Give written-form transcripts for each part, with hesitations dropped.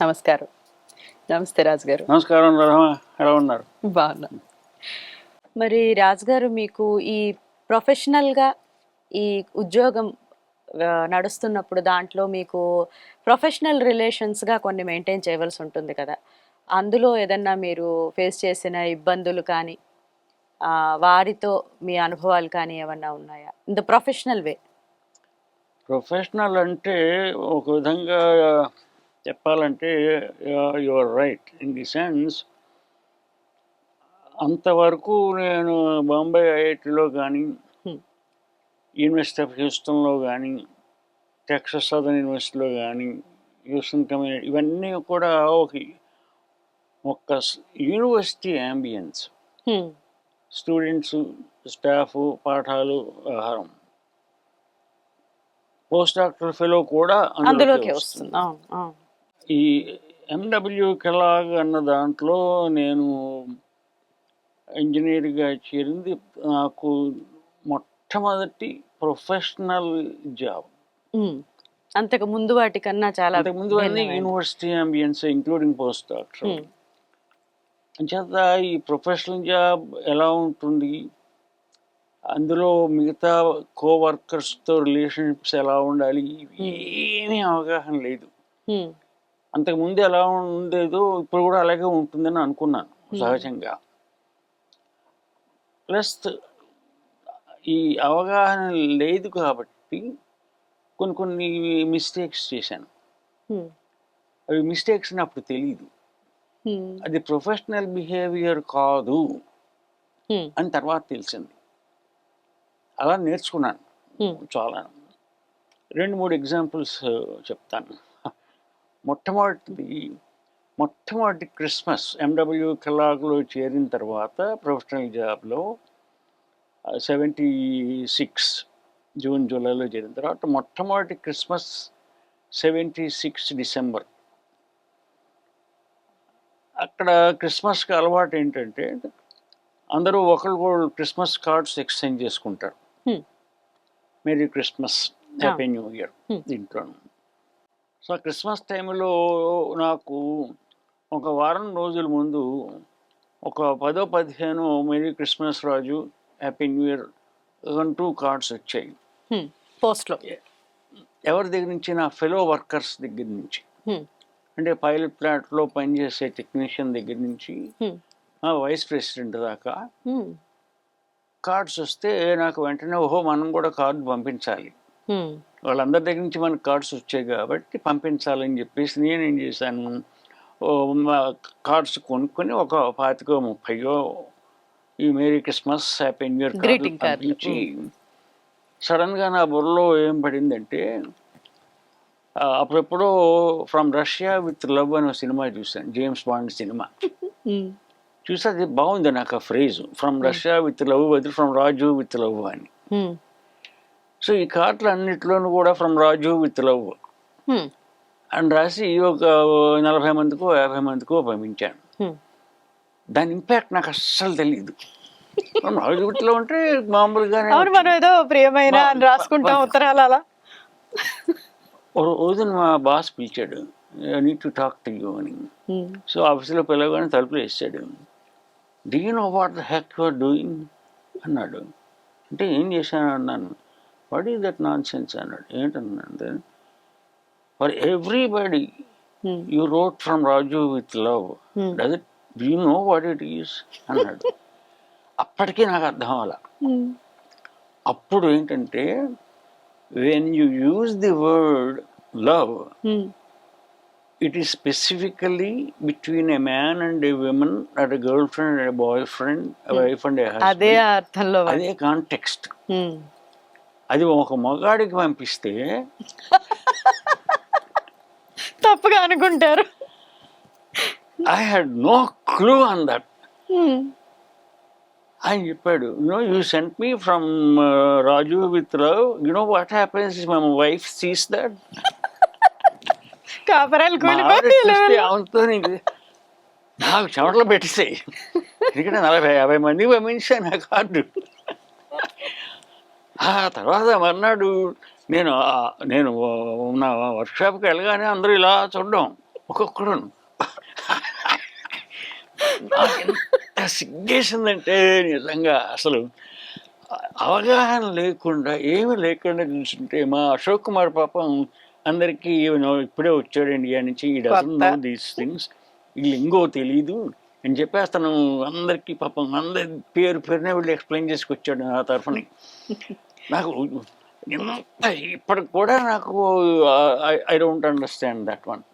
నమస్కారం. నమస్తే రాజుగారు. నమస్కారం రహమా, ఎలా ఉన్నారు? బాగున్నా. మరి రాజుగారు, మీకు ఈ ప్రొఫెషనల్గా ఈ ఉద్యోగం నడుస్తున్నప్పుడు దాంట్లో మీకు ప్రొఫెషనల్ రిలేషన్స్గా కొన్ని మెయింటైన్ చేయవలసి ఉంటుంది కదా, అందులో ఏదన్నా మీరు ఫేస్ చేసిన ఇబ్బందులు కానీ వారితో మీ అనుభవాలు కానీ ఏమన్నా ఉన్నాయా in the professional way? Professional అంటే ఒక విధంగా చెప్పాలంటే you are right in the sense. అంతవరకు నేను బాంబే ఐఐటిలో కానీ, యూనివర్సిటీ ఆఫ్ హ్యూస్టన్లో కానీ, టెక్సస్ సదర్న్ యూనివర్సిటీలో కానీ, హ్యూస్టన్ కమ్యూనిటీ, ఇవన్నీ కూడా ఒక యూనివర్సిటీ యాంబియన్స్, స్టూడెంట్స్, స్టాఫ్, పాఠాలు, ఆహారం. పోస్ట్ డాక్టర్ ఫెలో కూడా అందులోకి వస్తుంది. ఈ ఎండబ్ల్యూ కెలాగ్ అన్న దాంట్లో నేను ఇంజనీర్గా చేరింది నాకు మొట్టమొదటి ప్రొఫెషనల్ జాబ్. అంతకు ముందు వాటికన్నా చాలా ముందు అన్ని university ambience including post doctor. అంచేత ఈ ప్రొఫెషనల్ జాబ్ ఎలా ఉంటుంది, అందులో మిగతా కోవర్కర్స్తో రిలేషన్షిప్స్ ఎలా ఉండాలి, ఏమీ అవగాహన లేదు. అంతకుముందు ఎలా ఉండేదో ఇప్పుడు కూడా అలాగే ఉంటుందని అనుకున్నాను సహజంగా. ప్లస్ ఈ అవగాహన లేదు కాబట్టి కొన్ని మిస్టేక్స్ చేశాను. అవి మిస్టేక్స్ అప్పుడు తెలియదు, అది ప్రొఫెషనల్ బిహేవియర్ కాదు అని తర్వాత తెలిసింది. అలా నేర్చుకున్నాను చాలా. 2-3 ఎగ్జాంపుల్స్ చెప్తాను. మొట్టమొదటి క్రిస్మస్ ఎండబ్ల్యూ కెలాగ్లో చేరిన తర్వాత ప్రొఫెషనల్ జాబ్లో 76 జూన్ జూలైలో చేరిన తర్వాత మొట్టమొదటి క్రిస్మస్ 76 డిసెంబర్. అక్కడ క్రిస్మస్కి అలవాటు ఏంటంటే అందరూ ఒకళ్ళు క్రిస్మస్ కార్డ్స్ ఎక్స్చేంజ్ చేసుకుంటారు. Merry Christmas, happy new year దీంట్లో. సో క్రిస్మస్ టైంలో నాకు ఒక వారం రోజుల ముందు ఒక 10-15 మేరీ క్రిస్మస్ రాజు, హ్యాపీ న్యూ ఇయర్ అంటూ కార్డ్స్ వచ్చాయి పోస్ట్లో. ఎవరి దగ్గర నుంచి? నా ఫెలో వర్కర్స్ దగ్గర నుంచి. అంటే పైలట్ ప్లాంట్లో పనిచేసే టెక్నీషియన్ దగ్గర నుంచి వైస్ ప్రెసిడెంట్ దాకా కార్డ్స్ వస్తే నాకు వెంటనే మనం కూడా కార్డు పంపించాలి, వాళ్ళందరి దగ్గర నుంచి మనకు కార్డ్స్ వచ్చాయి కాబట్టి పంపించాలని చెప్పేసి నేనేం చేశాను, కార్డ్స్ కొనుక్కొని ఒక 25-30 ఈ merry Christmas, happy new year card పంపించి, సడన్గా నా బుర్రలో ఏం పడిందంటే అప్పుడెప్పుడో ఫ్రమ్ రష్యా విత్ లవ్ అనే సినిమా చూశాను, జేమ్స్ బాండ్ సినిమా చూసి అది బాగుంది నాకు ఆ phrase, from Russia with love బదులు ఫ్రమ్ రాజు విత్ లవ్ అని. సో ఈ కార్డులు అన్నిట్లోనూ కూడా ఫ్రమ్ రాజు విత్ లవ్ అని రాసి ఒక 40 మందికో 50 మందికో పంపించాను. దాని ఇంపాక్ట్ నాకు అస్సలు తెలియదు. రాజు విత్ లవ్ అంటే మామూలుగానే మనం ఏదో ప్రియమైన రాసుకుంటాం ఉత్తరాలు అలా. ఒక రోజున మా బాస్ పిలిచాడు, need to talk to you అని. సో ఆఫీస్లో పిలవగానే తలుపులు వేసాడు. Do you know what the heck you are doing అన్నాడు. అంటే ఏం చేశాను అన్నాను. వాట్ ఈస్ దట్ నాన్ సెన్స్ అన్నాడు. ఏంటన్నాడు, for everybody you wrote from Raju with love, does it, do you know what it is అన్నాడు. అప్పటికీ నాకు అర్థం అవ్వాల. అప్పుడు ఏంటంటే when you use the word love, it is specifically between a man and a woman, or a girlfriend and a boyfriend, a wife and a husband. అదే అర్థంలో, అదే context. అది ఒక మగాడికి పంపిస్తే తప్పుగా అనుకుంటారు. I had no clue on that. ఆయన చెప్పాడు, you sent me from Raju with love, you know what happens my wife Cs that. ఆమెతో నాకు చెమటలు పెట్టేసాయి. ఎందుకంటే 40-50 మందికి పంపించాను ఆ కార్డు. ఆ తర్వాత మర్నాడు నేను నా వర్క్షాప్కి వెళ్ళగానే అందరూ ఇలా చూడడం, ఒక్కొక్కడు నాకు ఎంత సిగ్గేసిందంటే నిజంగా అసలు అవగాహన లేకుండా ఏమీ లేకుండా చూస్తుంటే మా అశోక్ కుమార్ పాపం అందరికీ ఇప్పుడే వచ్చాడు ఇండియా నుంచి ఈ డజన్ నో దీస్ థింగ్స్ ఈ లింగో తెలీదు అని చెప్పి అతను అందరికీ పాపం అందరి పేరు పేరునే వీళ్ళు ఎక్స్ప్లెయిన్ చేసుకొచ్చాడు నా తరఫుని. నాకు ఇప్పటికి కూడా నాకు I don't understand that one.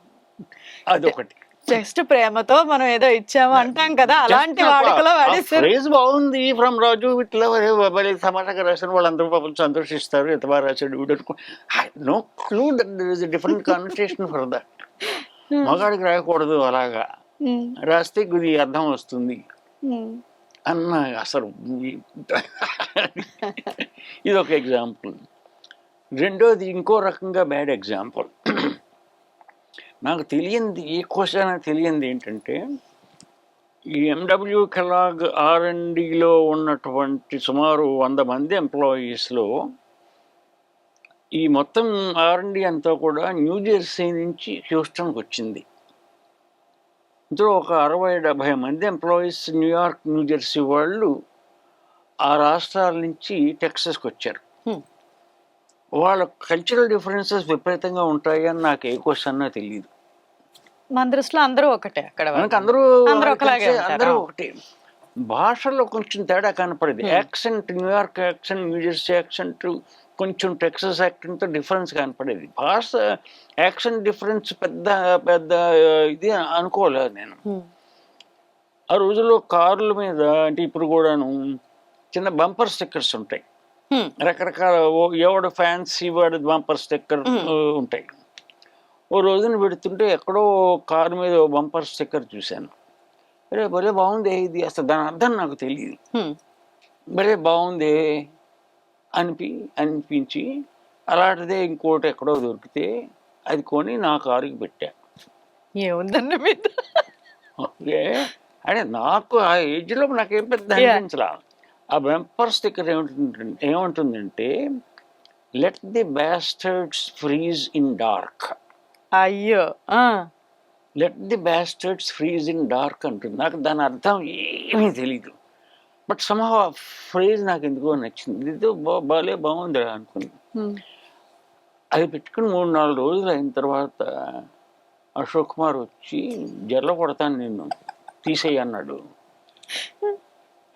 అదొకటి. జస్ట్ ప్రేమతో మనం ఏదో ఇచ్చాము అంటాం కదా, అలాంటి వాడుకలో వాడేసారు. ఫ్రేజ్ బాగుంది, ఫ్రమ్ రాజు ఇట్లా సమాజంగా రాసిన వాళ్ళందరూ పాపం సంతోషిస్తారు, ఎంత బాగా రాశాడు. No clue that there is a different conversation for that. మగాడికి రాయకూడదు అలాగా, రాస్తే కొద్ది అర్థం వస్తుంది అన్న అసలు ఇది ఒక ఎగ్జాంపుల్. రెండోది ఇంకో రకంగా బ్యాడ్ ఎగ్జాంపుల్. నాకు తెలియంది ఏ క్వశ్చన్ తెలియంది ఏంటంటే, ఈ ఎండబ్ల్యూ కెలాగ్ R&Dలో ఉన్నటువంటి సుమారు 100 మంది ఎంప్లాయీస్లో ఈ మొత్తం R&D అంతా కూడా న్యూ జెర్సీ నుంచి హ్యూస్టన్కి వచ్చింది. ఇందులో ఒక 60-70 మంది ఎంప్లాయీస్ న్యూయార్క్, న్యూ జెర్సీ వాళ్ళు ఆ రాష్ట్రాల నుంచి టెక్సస్కి వచ్చారు. వాళ్ళ కల్చరల్ డిఫరెన్సెస్ విపరీతంగా ఉంటాయి అని నాకు ఏ క్వశ్చన్ తెలియదు. మన దృష్టిలో అందరూ ఒకటే, అక్కడ మనకు అందరూ ఒకలాగే అందరూ ఒకటే. భాషలో కొంచెం తేడా కనపడేది. Accent, New York accent, new Jersey accent, కొంచెం టెక్సస్ యాక్సెంట్తో డిఫరెన్స్ కనపడేది. భాష యాక్సెంట్ డిఫరెన్స్ పెద్ద పెద్ద ఇది అనుకోలేదు నేను. ఆ రోజుల్లో కార్ల మీద అంటే ఇప్పుడు కూడాను చిన్న బంపర్ స్టిక్కర్స్ ఉంటాయి, రకరకాల ఎవడు ఫ్యాన్సీ వాడి బంపర్ స్టిక్కర్ ఉంటాయి. ఓ రోజున పెడుతుంటే ఎక్కడో కారు మీద బంపర్ స్టిక్కర్ చూశాను. అరే భలే బాగుంది ఇది, అసలు దాని అర్థం నాకు తెలియదు. భలే బాగుంది అనిపించి అలాంటిదే ఇంకోటి ఎక్కడో దొరికితే అది కొని నా కారుకి పెట్టా. ఏముందండి మీద? ఓకే, అంటే నాకు ఆ ఏజ్లో నాకేం పెద్ద అనిపించలా. ఆ బంపర్ స్టిక్కర్ ఏమంటుందంటే let the bastards freeze in dark. అయ్యో, let the bastards freeze in dark అంటుంది. నాకు దాని అర్థం ఏమీ తెలీదు, బట్ సమ్హౌ ఆ ఫ్రేజ్ నాకు ఎందుకో నచ్చింది. ఇది బాలే బాగుంది అనుకుని అది పెట్టుకుని 3-4 రోజులు అయిన తర్వాత అశోక్ కుమార్ వచ్చి జర్ల కొడతాను నిన్ను తీసేయి అన్నాడు.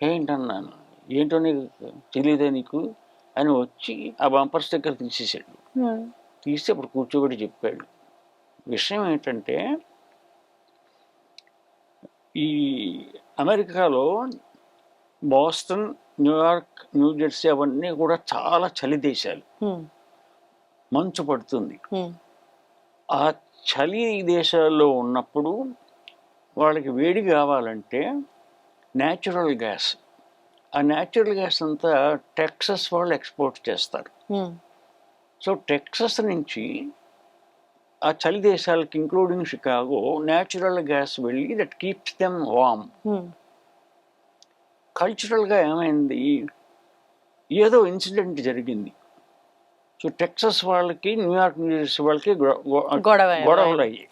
ఏంటన్నాను, ఏంటో నీకు తెలియదే నీకు అని వచ్చి ఆ బంపర్ స్టిక్కర్ తీసేసాడు. తీసి అప్పుడు కూర్చోబెట్టి చెప్పాడు. విషయం ఏంటంటే, ఈ అమెరికాలో బోస్టన్, న్యూయార్క్, న్యూ జెర్సీ అవన్నీ కూడా చాలా చలి దేశాలు. మంచు పడుతుంది. ఆ చలి దేశాల్లో ఉన్నప్పుడు వాళ్ళకి వేడి కావాలంటే న్యాచురల్ గ్యాస్, ఆ న్యాచురల్ గ్యాస్ అంతా టెక్సస్ వాళ్ళు ఎక్స్పోర్ట్ చేస్తారు. సో టెక్సస్ నుంచి ఆ చలి దేశాలకి ఇంక్లూడింగ్ షికాగో న్యాచురల్ గ్యాస్ వెళ్ళి దట్ కీప్స్ దెమ్ వార్మ్. కల్చరల్గా ఏమైంది, ఏదో ఇన్సిడెంట్ జరిగింది. సో టెక్సస్ వాళ్ళకి, న్యూయార్క్, న్యూ జెర్సీ వాళ్ళకి గొడవలు అయ్యాయి.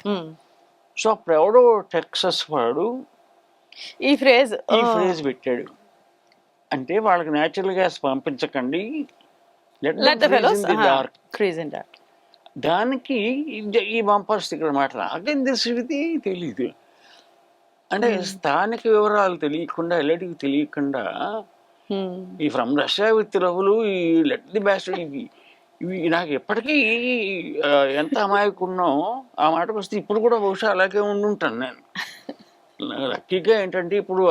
సో అప్పుడు ఎవడో టెక్సస్ వాడు ఈ ఫ్రేజ్ పెట్టాడు, అంటే వాళ్ళకి న్యాచురల్ గ్యాస్ పంపించకండి, డార్క్. దానికి ఈ బంపర్ స్టిక్కర్ అన్నమాట. నాకేం తెలిసింది తెలీదు. అంటే స్థానిక వివరాలు తెలియకుండా, ఎల్లటికి తెలియకుండా ఈ ఫ్రమ్ రష్యా విత్ లవ్లు, ఈ లెట్ ది బ్యాస్ట్, ఇవి నాకు ఎప్పటికీ ఎంత అమాయకున్నో ఆ మాటకు వస్తే ఇప్పుడు కూడా బహుశా అలాగే ఉండుంటాను నేను. లక్కీగా ఏంటంటే ఇప్పుడు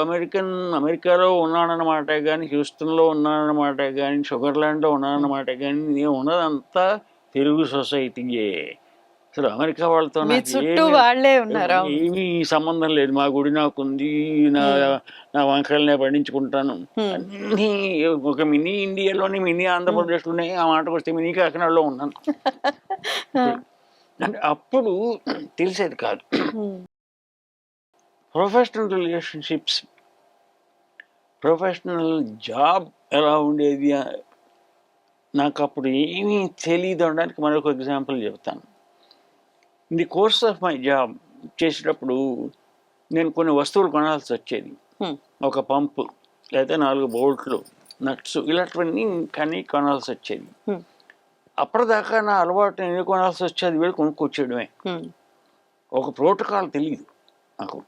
అమెరికాలో ఉన్నానన్నమాట కానీ, హ్యూస్టన్లో ఉన్నానన్నమాట కానీ, షుగర్లాండ్లో ఉన్నానన్నమాట కానీ, నేను ఉన్నదంతా తెలుగు సొసైటీయే. అసలు అమెరికా వాళ్ళతో ఏమీ సంబంధం లేదు. మా గుడి నాకుంది, నా వంకాయలనే పండించుకుంటాను, అన్నీ ఒక మినీ ఇండియాలోని, మినీ ఆంధ్రప్రదేశ్లోనే, ఆ మాటకు వస్తే మినీ కాకినాడలో ఉన్నాను. అంటే అప్పుడు తెలిసేది కాదు. ప్రొఫెషనల్ రిలేషన్షిప్స్, ప్రొఫెషనల్ జాబ్ ఎలా ఉండేది నాకు అప్పుడు ఏమీ తెలియదు అనడానికి మరొక ఎగ్జాంపుల్ చెప్తాను. In the course of my job చేసేటప్పుడు నేను కొన్ని వస్తువులు కొనాల్సి వచ్చేది. ఒక పంపు, లేదా 4 బోల్ట్లు, నట్స్, ఇలాంటివన్నీ కానీ కొనాల్సి వచ్చేది. అప్పటిదాకా నా అలవాటు ఎన్ని కొనాల్సి వచ్చేది వెళ్ళి కొనుక్కొచ్చేయడమే. ఒక ప్రోటోకాల్ తెలియదు నాకు.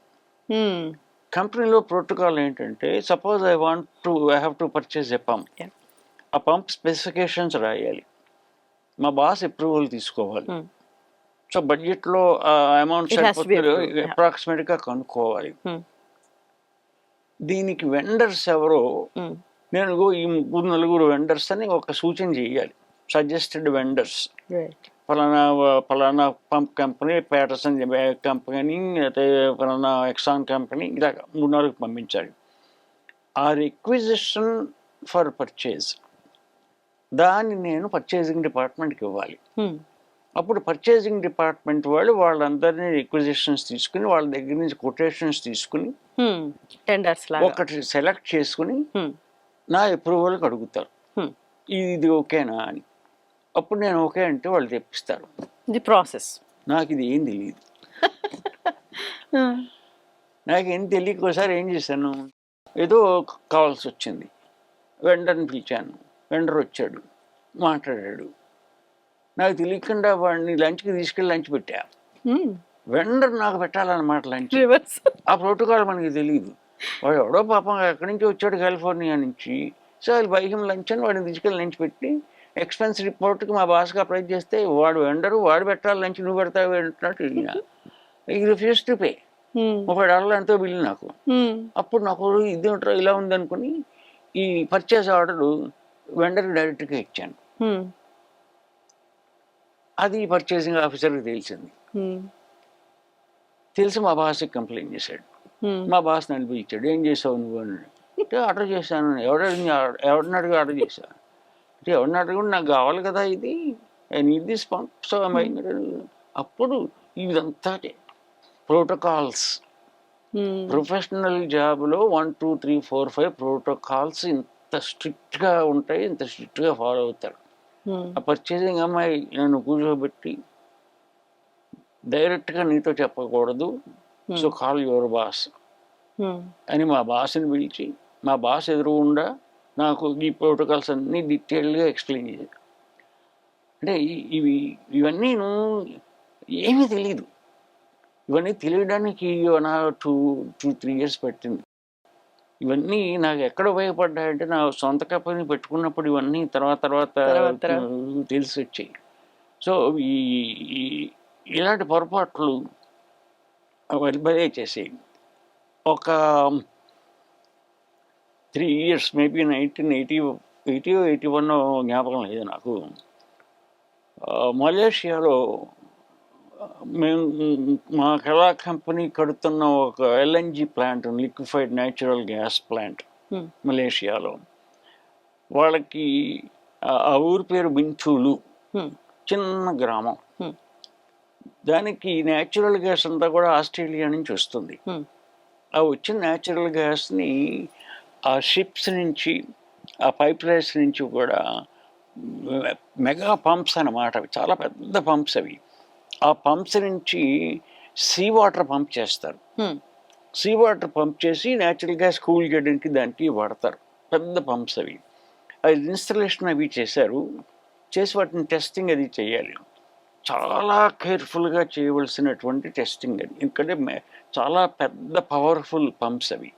కంపెనీలో ప్రోటోకాల్ ఏంటంటే, suppose I have to purchase a pump. ఆ పంప్ స్పెసిఫికేషన్స్ రాయాలి, మా బాస్ అప్రూవల్ తీసుకోవాలి. సో బడ్జెట్లో అమౌంట్ సరిపోతుంది అప్రాక్సిమేట్గా కనుక్కోవాలి. దీనికి వెండర్స్ ఎవరో నేను ఈ 3-4 వెండర్స్ అని ఒక సూచన చేయాలి, సజెస్టెడ్ వెండర్స్. ఫలానా పంప్ కంపెనీ, ప్యాటర్సన్ కంపెనీ, అయితే ఫలానా ఎక్సాన్ కంపెనీ, ఇలా 3-4 పంపించాలి. ఆ రిక్విజిషన్ ఫర్ పర్చేజ్ దాన్ని నేను పర్చేజింగ్ డిపార్ట్మెంట్కి ఇవ్వాలి. అప్పుడు పర్చేజింగ్ డిపార్ట్మెంట్ వాళ్ళు వాళ్ళందరినీ రిక్విజిషన్స్ తీసుకుని వాళ్ళ దగ్గర నుంచి కొటేషన్స్ తీసుకుని ఒకటి సెలెక్ట్ చేసుకుని నా అప్రూవల్కి అడుగుతారు, ఇది ఓకేనా అని. అప్పుడు నేను ఓకే అంటే వాళ్ళు తెప్పిస్తారు. ఇది ప్రాసెస్. నాకు ఇది ఏం తెలియదు. నాకేం తెలియక ఒకసారి ఏం చేశాను, ఏదో కావాల్సి వచ్చింది, వెండర్ని పిలిచాను. వెండర్ వచ్చాడు, మాట్లాడాడు. నాకు తెలియకుండా వాడిని లంచ్కి తీసుకెళ్ళి లంచ్ పెట్టా. వెండర్ నాకు పెట్టాలన్నమాట లంచ్. ఆ ప్రోటోకాల్ మనకి తెలియదు. వాడు ఎవడో పాపం ఎక్కడి నుంచి వచ్చాడు, కాలిఫోర్నియా నుంచి. సో అది బై హిమ్ లంచ్ అని వాడిని తీసుకెళ్ళి లంచ్ పెట్టి ఎక్స్పెన్స్ రిపోర్ట్కి మా బాస్కి అప్లై చేస్తే వాడు వెండరు, వాడు పెట్టాలి లంచ్, నువ్వు పెడతావు అంటున్నట్టు. ఈ రిఫ్యూజ్ టు పే. $30 ఎంతో బిల్లు నాకు. అప్పుడు నాకు ఇది ఇలా ఉందనుకుని ఈ పర్చేజ్ ఆర్డర్ వెండర్కి డైరెక్ట్గా ఇచ్చాను. అది పర్చేసింగ్ ఆఫీసర్కి తెలిసింది. తెలిసి మా బాస్కి కంప్లైంట్ చేశాడు. మా బాస్ నన్ను పిలిచాడు, ఏం చేసావు నువ్వు అని. అంటే ఆర్డర్ చేశాను. ఎవరిని అడిగి ఆర్డర్ చేశాను అంటే, ఎవరిని అడిగి నాకు కావాలి కదా ఇది, నీడ్ దిస్ పంప్. సో అప్పుడు ఇదంతా ప్రోటోకాల్స్. ప్రొఫెషనల్ జాబ్లో 1, 2, 3, 4, 5 ప్రోటోకాల్స్ ఇంత స్ట్రిక్ట్గా ఉంటాయి, ఇంత స్ట్రిక్ట్గా ఫాలో అవుతారు. ఆ పర్చేసింగ్ అమ్మాయి నన్ను కూర్చోబెట్టి, డైరెక్ట్గా నీతో చెప్పకూడదు, సో కాల్ యువర్ బాస్ అని మా బాస్ని పిలిచి, మా బాస్ ఎదురుగుండా నాకు ఈ ప్రోటోకాల్స్ అన్నీ డీటెయిల్గా ఎక్స్ప్లెయిన్ చేశారు. అంటే ఇవన్నీ ఏమీ తెలియదు. ఇవన్నీ తెలియడానికి 2-3 years పట్టింది. ఇవన్నీ నాకు ఎక్కడ ఉపయోగపడ్డాయంటే, నా సొంత కంపెనీ పెట్టుకున్నప్పుడు ఇవన్నీ తర్వాత తెలిసి వచ్చాయి. సో ఇలాంటి పొరపాట్లు భలే చేసేవి. ఒక 3 years, మేబీ 1980-81 జ్ఞాపకం లేదు నాకు, మలేషియాలో మేము మా కళా కంపెనీ కడుతున్న ఒక LNG plant, liquefied natural gas plant మలేషియాలో. వాళ్ళకి ఆ ఊరి పేరు బించూలు, చిన్న గ్రామం. దానికి న్యాచురల్ గ్యాస్ అంతా కూడా ఆస్ట్రేలియా నుంచి వస్తుంది. ఆ వచ్చిన న్యాచురల్ గ్యాస్ని ఆ షిప్స్ నుంచి, ఆ పైప్ లైన్స్ నుంచి కూడా మెగా పంప్స్ అన్నమాట, అవి చాలా పెద్ద పంప్స్ అవి. ఆ పంప్స్ నుంచి సీ వాటర్ పంప్ చేస్తారు. సీ వాటర్ పంప్ చేసి న్యాచురల్ గ్యాస్ కూల్ చేయడానికి దానికి వాడతారు. పెద్ద పంప్స్ అవి. అది ఇన్స్టలేషన్ అవి చేశారు. చేసి వాటిని టెస్టింగ్ అది చేయాలి. చాలా కేర్ఫుల్గా చేయవలసినటువంటి టెస్టింగ్ అది, ఎందుకంటే చాలా పెద్ద పవర్ఫుల్ పంప్స్ అవి.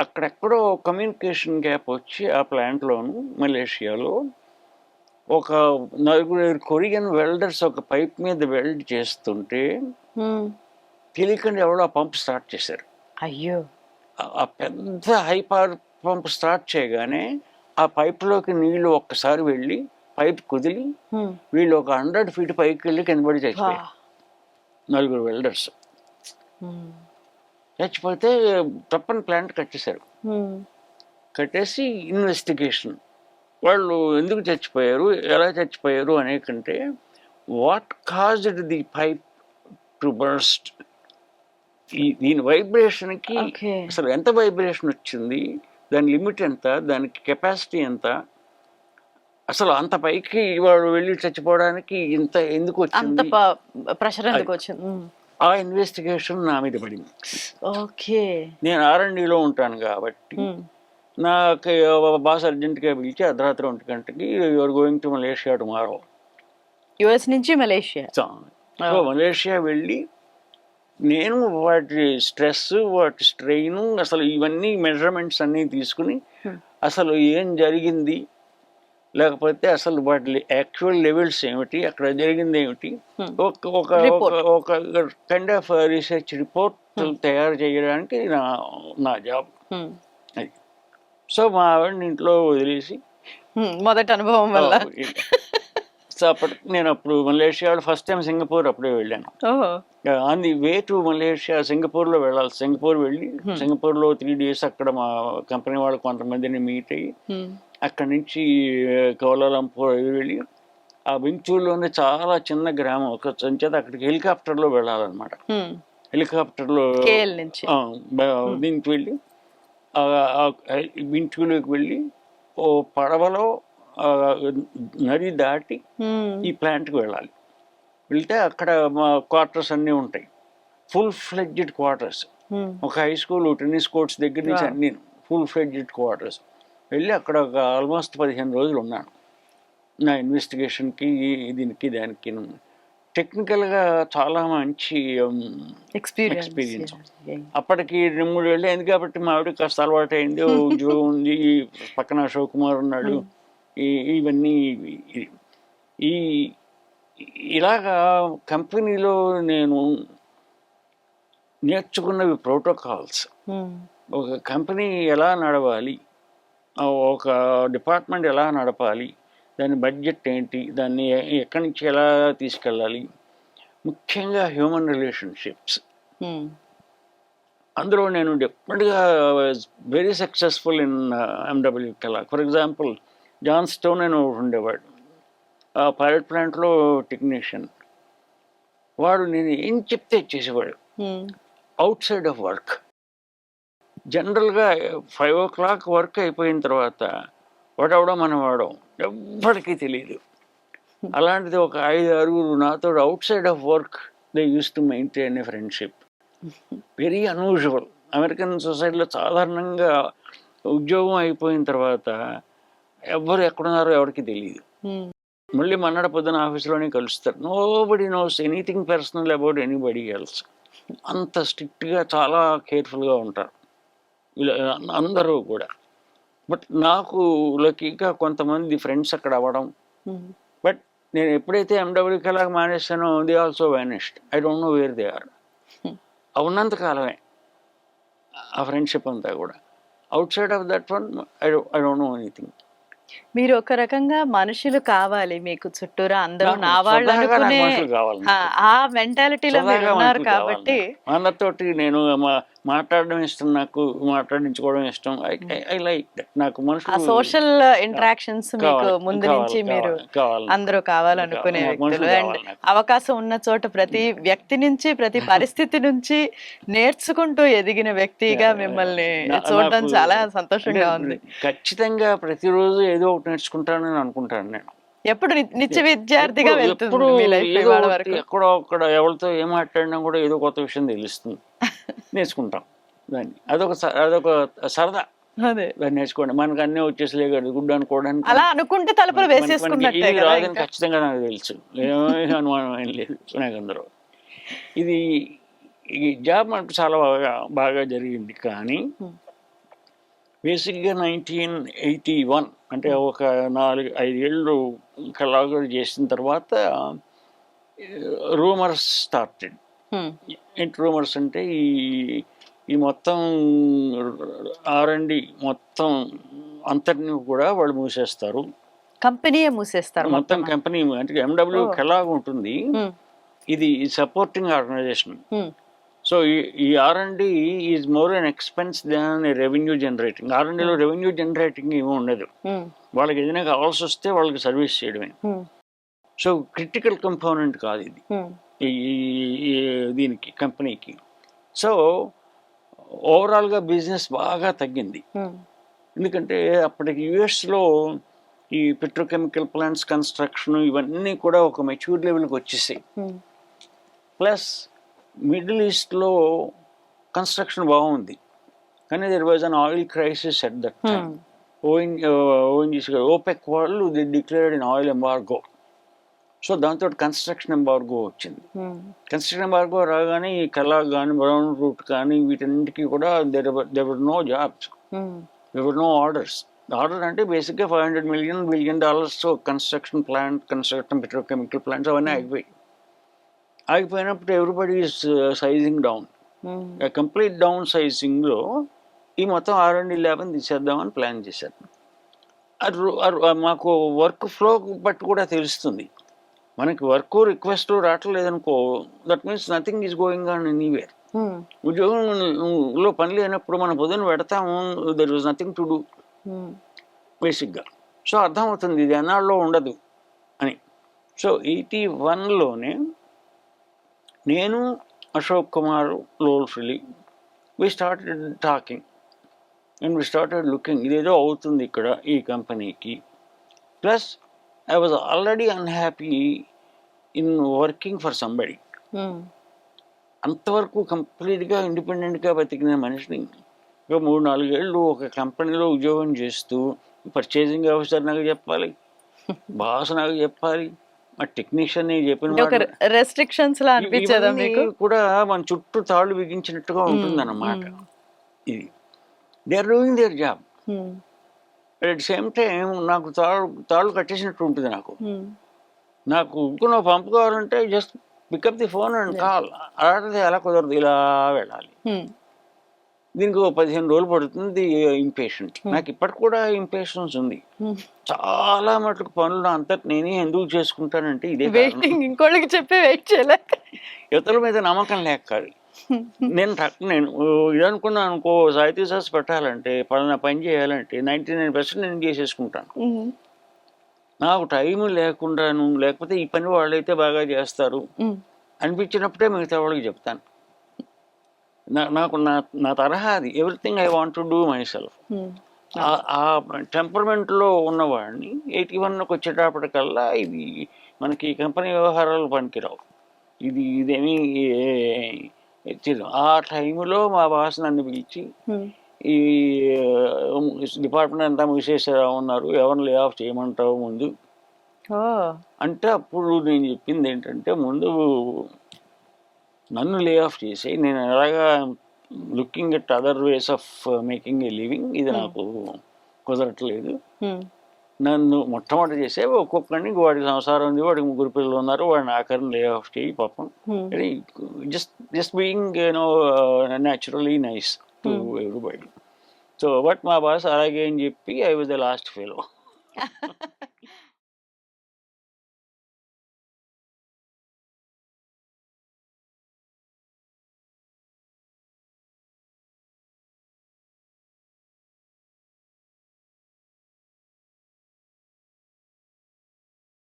అక్కడెక్కడో కమ్యూనికేషన్ గ్యాప్ వచ్చి ఆ ప్లాంట్లోను మలేషియాలో ఒక 4 కొరియన్ వెల్డర్స్ ఒక పైప్ మీద వెల్డ్ చేస్తుంటే తెలియకుండా ఎవడో ఆ పంప్ స్టార్ట్ చేశారు. అయ్యో! ఆ పెద్ద హై పవర్ పంప్ స్టార్ట్ చేయగానే ఆ పైప్లోకి నీళ్లు ఒక్కసారి వెళ్ళి పైప్ కుదిలి వీళ్ళు ఒక 100 feet పైకి వెళ్ళి కింద పడి చచ్చిపోయారు. 4 వెల్డర్స్ చచ్చిపోతే తప్పని ప్లాంట్ కట్టేశారు. కట్టేసి ఇన్వెస్టిగేషన్, వాళ్ళు ఎందుకు చచ్చిపోయారు, ఎలా చచ్చిపోయారు అనే కంటే what caused the pipe to burst. దీని వైబ్రేషన్కి అసలు ఎంత వైబ్రేషన్ వచ్చింది, దాని లిమిట్ ఎంత, దానికి కెపాసిటీ ఎంత, అసలు అంత పైకి వాడు వెళ్ళి చచ్చిపోవడానికి ఇంత ఎందుకు వచ్చింది, ప్రెషర్ ఎందుకు వచ్చింది. ఆ ఇన్వెస్టిగేషన్ నా మీద పడింది. ఓకే. నేను R&Dలో ఉంటాను కాబట్టి నాకు బాస్ అర్జెంట్గా పిలిచి అర్ధరాత్రి 1 గంటకి you're going to Malaysia tomorrow. US నుంచి మలేషియా. సో మలేషియా వెళ్ళి నేను వాటి స్ట్రెస్, వాటి స్ట్రెయిన్, అసలు ఇవన్నీ మెజర్మెంట్స్ అన్నీ తీసుకుని అసలు ఏం జరిగింది, లేకపోతే అసలు వాటి యాక్చువల్ లెవెల్స్ ఏమిటి, అక్కడ జరిగింది ఏమిటి, ఒక ఒక ఒక కైండ్ ఆఫ్ రీసెర్చ్ రిపోర్ట్ తయారు చేయడానికి నా జాబ్ అది. సో మా ఆవిడని ఇంట్లో వదిలేసి మొదటి అనుభవం వల్ల సో నేను అప్పుడు మలేషియాలో ఫస్ట్ టైం సింగపూర్ అప్పుడే వెళ్ళాను. On the way to Malaysia సింగపూర్లో వెళ్ళాలి. సింగపూర్ వెళ్ళి సింగపూర్లో 3 days అక్కడ మా కంపెనీ వాళ్ళు కొంతమందిని మీట్ అయ్యి అక్కడి నుంచి కౌలాలంపూర్ వెళ్ళి ఆ వించూరులోనే చాలా చిన్న గ్రామం ఒక సంచేత అక్కడికి హెలికాప్టర్లో వెళ్ళాలన్నమాట. హెలికాప్టర్లో దీనికి వెళ్ళి వించూరులోకి వెళ్ళి ఓ పడవలో నది దాటి ఈ ప్లాంట్కి వెళ్ళాలి. వెళ్తే అక్కడ మా క్వార్టర్స్ అన్నీ ఉంటాయి, ఫుల్ ఫ్లెడ్జ్డ్ క్వార్టర్స్. ఒక హై స్కూల్, టెన్నిస్ కోర్ట్స్ దగ్గర నుంచి అన్నీ ఫుల్ ఫ్లెడ్జ్డ్ క్వార్టర్స్. వెళ్ళి అక్కడ ఒక ఆల్మోస్ట్ 15 రోజులు ఉన్నాను నా ఇన్వెస్టిగేషన్కి, దీనికి దానికి. టెక్నికల్గా చాలా మంచి ఎక్స్పీరియన్స్. అప్పటికి 2-3 ఏళ్ళు అయింది కాబట్టి మా ఆవిడకి కాస్త అలవాటు అయింది. ఉద్యోగం ఉంది, పక్కన అశోక్ కుమార్ ఉన్నాడు, ఇవన్నీ. ఇలాగా కంపెనీలో నేను నేర్చుకున్నవి ప్రోటోకాల్స్. ఒక కంపెనీ ఎలా నడవాలి, ఒక డిపార్ట్మెంట్ ఎలా నడపాలి, దాని బడ్జెట్ ఏంటి, దాన్ని ఎక్కడి నుంచి ఎలా తీసుకెళ్ళాలి, ముఖ్యంగా హ్యూమన్ రిలేషన్షిప్స్. అందులో నేను డెఫినెట్గా very successful in MW Kellogg. For example John Stone అని ఉండేవాడు, ఆ పైలట్ ప్లాంట్లో టెక్నీషియన్. వాడు నేను ఏం చెప్తే చేసేవాడు అవుట్ సైడ్ ఆఫ్ వర్క్. జనరల్గా 5 o'clock వర్క్ అయిపోయిన తర్వాత వాడవడం మనం వాడడం ఎవ్వరికీ తెలియదు. అలాంటిది ఒక 5-6 నాతో out side of work they use to maintain a friendship. Very unusual. American సొసైటీలో సాధారణంగా ఉద్యోగం అయిపోయిన తర్వాత ఎవ్వరు ఎక్కడున్నారో ఎవరికి తెలియదు. మళ్ళీ మన్నాడు పొద్దున ఆఫీస్లోనే కలుస్తారు. Nobody nose anything personal about anybody else. అంత స్ట్రిక్ట్గా చాలా కేర్ఫుల్గా ఉంటారు అందరూ కూడా. బట్ నాకు లక్కీగా కొంతమంది ఫ్రెండ్స్ అక్కడ అవ్వడం. బట్ నేను ఎప్పుడైతే MW కెలాగ్ మానేస్తానో they also vanished. I don't know where they are. ఉన్నంత కాలమే ఆ ఫ్రెండ్షిప్ అంతా కూడా. Outside of that one I don't know anything. మీరు ఒక రకంగా మనుషులు కావాలి మీకు చుట్టూరా, అందరూ నా వాళ్ళు అనుకునే ఆ మెంటాలిటీలో మీరు ఉన్నారు కాబట్టి. అందరితోటి నేను మాట్లాడడం ఇష్టం, నాకు మాట్లాడించుకోవడం ఇష్టం. I like that. నాకు మనుషులు సోషల్ ఇంటరాక్షన్స్ మీకు ముందు నుంచి మీరు అందరూ కావాలనుకునే వ్యక్తులు. అండ్ అవకాశం ఉన్న చోట ప్రతి వ్యక్తి నుంచి, ప్రతి పరిస్థితి నుంచి నేర్చుకుంటూ ఎదిగిన వ్యక్తిగా మిమ్మల్ని చూడడం చాలా సంతోషంగా ఉంది. ఖచ్చితంగా ప్రతిరోజు ఏదో ఒకటి నేర్చుకుంటానని అనుకుంటాను నేను. ఎప్పుడు నిత్య విద్యార్థిగా వెళ్తుంది మీ లైఫ్ ఇవాళ వరకు? ఎక్కడో అక్కడ ఎవరితో ఏం మాట్లాడినా కూడా ఏదో కొత్త విషయం తెలుస్తుంది, నేర్చుకుంటాం దాన్ని. అదొక సరదా. అదే దాన్ని నేర్చుకోండి. మనకు అన్నీ వచ్చేసలే కదా గుడ్డు అనుకోవడానికి. అలా అనుకుంటే తలుపులు వేసేసుకున్నట్టే కదా. రాదని ఖచ్చితంగా నాకు తెలుసు, ఏమీ అనుమానం ఏం లేదు నాకు అందులో. ఇది ఈ జాబ్ మనకు చాలా బాగా జరిగింది. కానీ బేసిక్గా 1981 అంటే ఒక 4-5 ఏళ్ళు కలాగా చేసిన తర్వాత రూమర్స్ స్టార్టెడ్. ఏంటి రూమర్స్ అంటే ఈ మొత్తం R&D మొత్తం అంతటిని కూడా వాళ్ళు మూసేస్తారు, కంపెనీయే మూసేస్తారు మొత్తం కంపెనీ. అంటే MW కెలాగ్ ఉంటుంది, ఇది సపోర్టింగ్ ఆర్గనైజేషన్. సో ఈ R&D is more an expense than revenue generating. R&Dలో రెవెన్యూ జనరేటింగ్ ఏమీ ఉండదు. వాళ్ళకి ఏదైనా కావాల్సి వస్తే వాళ్ళకి సర్వీస్ చేయడమే. సో క్రిటికల్ కంపోనెంట్ కాదు ఇది దీనికి, కంపెనీకి. సో ఓవరాల్గా బిజినెస్ బాగా తగ్గింది. ఎందుకంటే అప్పటికి యుఎస్లో ఈ పెట్రోకెమికల్ ప్లాంట్స్ కన్స్ట్రక్షన్ ఇవన్నీ కూడా ఒక మెచ్యూర్ లెవెల్కి వచ్చేసాయి. ప్లస్ మిడిల్ ఈస్ట్లో కన్స్ట్రక్షన్ బాగుంది, కానీ there was an oil crisis at that time. ONGC OPEC వాళ్ళు the declared in oil embargo. So దాంతో కన్స్ట్రక్షన్ ఎంబార్గో వచ్చింది. కన్స్ట్రక్షన్ ఎంబార్గో రాగానే ఈ కలాగ్ కానీ బ్రౌన్ రూట్ కానీ వీటన్నిటికీ కూడా there no jobs, there no orders. Order అంటే బేసిక్గా $500 billion construction plant, construction petrochemical plants అవన్నీ ఆగిపోయినప్పుడు everybody is sizing down. Complete down సైజింగ్లో ఈ మొత్తం R&D ల్యాబ్ని తీసేద్దామని ప్లాన్ చేశారు. మాకు వర్క్ ఫ్లో బట్టి కూడా తెలుస్తుంది, మనకి వర్క్ రిక్వెస్ట్ రావట్లేదు అనుకో, that means nothing is going on anywhere. ఉద్యోగంలో పని లేనప్పుడు మనం పొద్దున పెడతాము, there was nothing to do బేసిక్గా. సో అర్థమవుతుంది ఇది ఎన్నాళ్ళలో ఉండదు అని. సో 81లోనే నేను, అశోక్ కుమార్ లోల్ఫిలి, we started talking and we started looking, ఇదేదో అవుతుంది ఇక్కడ ఈ కంపెనీకి. Plus I was already unhappy in working for somebody. అంతవరకు కంప్లీట్గా ఇండిపెండెంట్గా బతికిన మనిషిని ఒక 3-4 ఏళ్ళు ఒక కంపెనీలో ఉద్యోగం చేస్తూ పర్చేసింగ్ ఆఫీసర్ నాకు చెప్పాలి, బాస్ నాకు చెప్పాలి, ఆ టెక్నీషియన్ చెప్పిన రెస్ట్రిక్షన్స్ లా అనిపించేదా మీకు కూడా మన చుట్టూ తాళ్ళు బిగించినట్టుగా ఉంటుందన్నమాట. ఇది they are doing their job. At the same time నాకు తాళ్ళు కట్టేసినట్టు ఉంటుంది. నాకు ఇంకో పంపు కావాలంటే just pick up the phone and call. అలాంటిది అలా కుదరదు, ఇలా వెళ్ళాలి. దీనికి 15 రోజులు పడుతుంది. ఇంపేషెంట్, నాకు ఇప్పటికి కూడా ఇంపేషెన్స్ ఉంది. చాలా మటుకు పనులు అంతా నేనే ఎందుకు చేసుకుంటానంటే ఇదే ఇంకోళ్ళకి చెప్పి వెయిట్ చేయలేక, యువతల మీద నమ్మకం లేక కాదు. నేను ఇది అనుకున్నాను అనుకో, సాహితీ సాస్ పెట్టాలంటే పలానా పని చేయాలంటే 99% నేను చేసేసుకుంటాను. నాకు టైం లేకుండాను, లేకపోతే ఈ పని వాళ్ళైతే బాగా చేస్తారు అనిపించినప్పుడే మిగతా వాళ్ళకి చెప్తాను. నాకు నా తరహా అది. Everything I want to do my self. ఆ టెంపర్మెంట్లో ఉన్నవాడిని 81కి వచ్చేటప్పటికల్లా ఇది మనకి కంపెనీ వ్యవహారాలు పనికిరావు, ఇదేమీ ఆ టైంలో మా బాస్ నన్ను పిలిచి ఈ డిపార్ట్మెంట్ అంతా మూసేసా ఉన్నారు, ఎవరిని లే ఆఫ్ చేయమంటావు ముందు అంటే, అప్పుడు నేను చెప్పింది ఏంటంటే, ముందు నన్ను లే ఆఫ్ చేసి నేను ఎలాగా looking at other ways of making a living, ఇది నాకు కుదరట్లేదు. నన్ను మొట్టమొదటి చేసే ఒక్కొక్కడిని, వాడికి సంసారం ఉంది, వాడికి 3 పిల్లలు ఉన్నారు, వాడిని ఆఖరిని లే ఆఫ్ చేయి పాపం. Just being naturally nice to everybody. So but మా బాస్ అలాగే అని చెప్పి I was the last fellow.